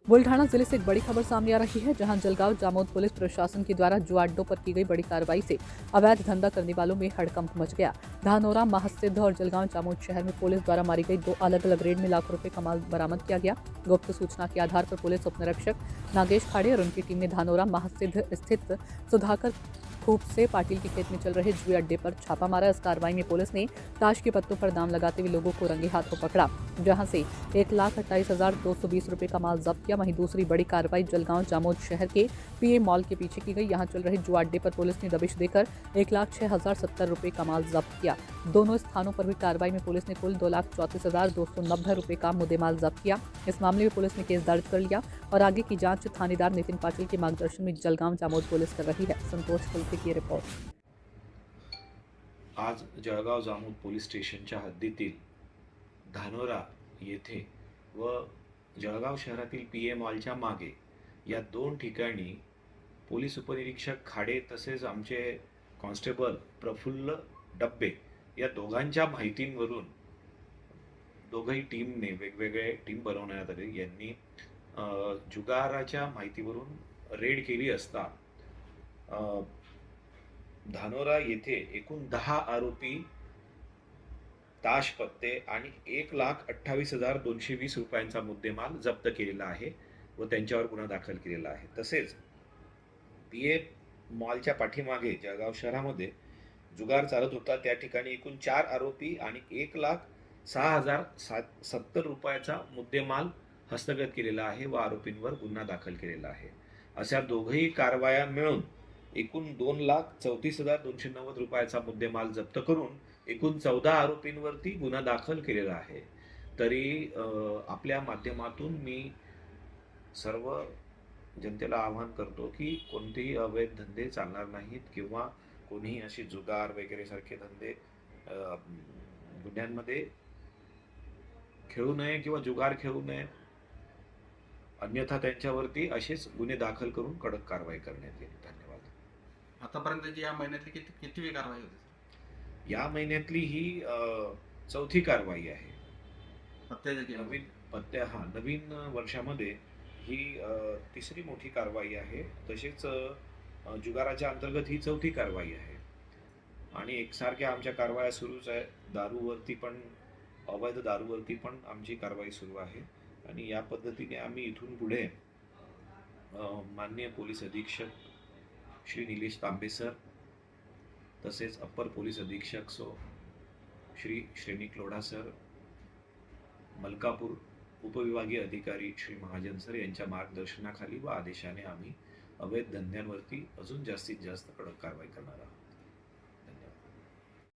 बुल्ढाना जिले से एक बड़ी खबर सामने आ रही है, जहां जलगांव जामोद पुलिस प्रशासन के द्वारा जुआ अड्डों पर की गई बड़ी कार्रवाई से अवैध धंधा करने वालों में हड़कंप मच गया। धानोरा, महासिद्ध और जलगांव जामोद शहर में पुलिस द्वारा मारी गई 2 अलग अलग रेड में लाखों रुपए का माल बरामद किया गया। गुप्त सूचना के आधार पर पुलिस उपनिरीक्षक नागेश खाड़े और उनकी टीम ने धानोरा महासिद्ध स्थित सुधाकर खूब से पाटिल के खेत में चल रहे जुए अड्डे पर छापा मारा। इस कार्रवाई में पुलिस ने ताश के पत्तों पर दाम लगाते हुए लोगों को रंगे हाथों पकड़ा, जहां से 1,28,220 रुपए का माल जब्त किया। वहीं दूसरी बड़ी कार्रवाई जलगांव जामोद शहर के पीए मॉल के पीछे की गई। यहां चल रहे जुआ अड्डे पर पुलिस ने दबिश देकर 1,06,070 रुपए का माल जब्त किया। दोनों स्थानों पर हुई कार्रवाई में पुलिस ने कुल 2,34,290 रुपए का मुद्देमाल जब्त किया। इस मामले में पुलिस ने केस दर्ज कर लिया और आगे की जांच थानेदार नितिन पाटिल के मार्गदर्शन में जलगांव जामोद पुलिस कर रही है। संतोष कुलते की रिपोर्ट। आज जळगाव जामोद पोलीस स्टेशनच्या हद्दीतील धानोरा येथे व जळगाव शहरातील पी ए मॉलच्या मागे या 2 ठिकाणी पोलीस उपनिरीक्षक खाडे तसेच आमचे कॉन्स्टेबल प्रफुल्ल डब्बे या दोघांच्या माहितींवरून दोघही टीमने वेगवेगळे टीम बनवण्यात आले। यांनी जुगाराच्या माहितीवरून रेड केली असता धानोरा येथे एकूण 10 आरोपी ताश पत्ते आणि 1,28,220 रुपयांचा मुद्देमाल जप्त केलेला आहे व त्यांच्यावर गुन्हा दाखल केलेला आहे। तसेच पीए मॉलच्या पाठीमागे जळगाव शहरामध्ये जुगार चालत होता त्या ठिकाणी एकूण 4 आरोपी आणि 1,06,070 रुपयाचा मुद्देमाल हस्तगत केलेला आहे व आरोपींवर गुन्हा दाखल केलेला आहे। अशा दोघही कारवाया मिळून एकूण 2,34,290 रुपयाचा मुद्देमाल जप्त करून एकूण 14 आरोपींवरती गुन्हा दाखल केलेला आहे। तरी आपल्या माध्यमातून मी सर्व जनतेला आवाहन करतो की कोणतेही अवैध धंदे चालणार नाहीत किंवा कोणीही अशी जुगार वगैरे सारखे धंदे गुन्ह्यांमध्ये खेळू नये किंवा जुगार खेळू नये, अन्यथा त्यांच्यावरती असेच गुन्हे दाखल करून कडक कारवाई करण्यात येईल। धन्यवाद। आतापर्यंतची या महिन्यातली किती कारवाई होती? या महिन्यातली ही 4थी कारवाई आहे। नवीन वर्षामध्ये ही 3री मोठी कारवाई आहे। तसेच जुगाराच्या अंतर्गत ही 4थी कारवाई आहे आणि एकसारख्या आमच्या कारवाया सुरूच आहे। दारूवरती पण, अवैध दारूवरती पण आमची कारवाई सुरू आहे आणि या पद्धतीने आम्ही इथून पुढे माननीय पोलीस अधीक्षक श्री निलेश तांबे सर तसेच अप्पर पोलीस अधीक्षक श्री श्रेनिक लोढा सर, मलकापूर उपविभागीय अधिकारी श्री महाजन सर यांच्या मार्गदर्शनाखाली व आदेशाने आम्ही अवैध धंद्यांवरती अजून जास्तीत जास्त कडक कारवाई करणार आहोत।